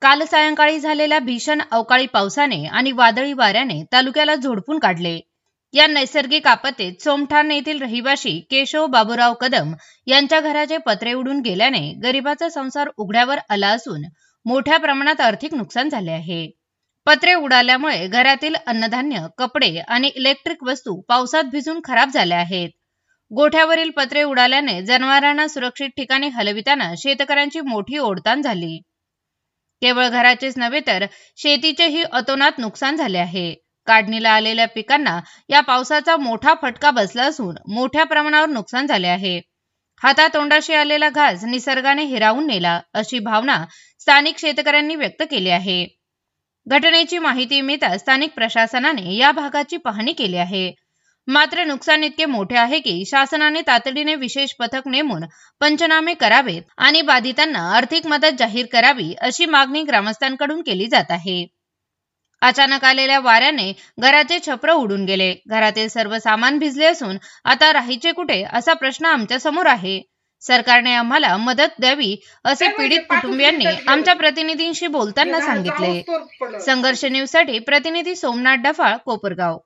काल सायंकाळी झालेल्या भीषण अवकाळी पावसाने आणि वादळी वाऱ्याने तालुक्याला झोडपून काढले। या नैसर्गिक आपत्तीत सोमठाण येथील रहिवासी केशव बाबूराव कदम यांच्या घराचे पत्रे उडून गेल्याने गरिबाचा संसार उघड्यावर आला असून मोठ्या प्रमाणात आर्थिक नुकसान झाले आहे। पत्रे उडाल्यामुळे घरातील अन्नधान्य, कपडे आणि इलेक्ट्रिक वस्तू पावसात भिजून खराब झाल्या आहेत। गोठ्यावरील पत्रे उडाल्याने जनावरांना सुरक्षित ठिकाणी हलविताना शेतकऱ्यांची मोठी ओढताण झाली। केवळ घराचेच नव्हे तर शेतीचेही अतोनात नुकसान झाले आहे। काढणीला आलेल्या पिकांना या पावसाचा मोठा फटका बसला असून मोठ्या प्रमाणावर नुकसान झाले आहे। हातातोंडाशी आलेला घास निसर्गाने हिरावून नेला अशी भावना स्थानिक शेतकऱ्यांनी व्यक्त केली आहे। घटनेची माहिती मिळताच स्थानिक प्रशासनाने या भागाची पाहणी केली आहे। मात्र नुकसान इतके मोठे आहे की शासनाने तातडीने विशेष पथक नेमून पंचनामे करावेत आणि बाधितांना आर्थिक मदत जाहीर करावी अशी मागणी ग्रामस्थांकडून केली जात आहे। अचानक आलेल्या वाऱ्याने घराचे छप्र उडून गेले। घरातील सर्व सामान भिजले असून आता राहायचे कुठे असा प्रश्न आमच्या समोर आहे। सरकारने आम्हाला मदत द्यावी असे पीडित कुटुंबियांनी आमच्या प्रतिनिधींशी बोलताना सांगितले। संघर्ष न्यूज साठी प्रतिनिधी सोमनाथ डफाळ, कोपरगाव।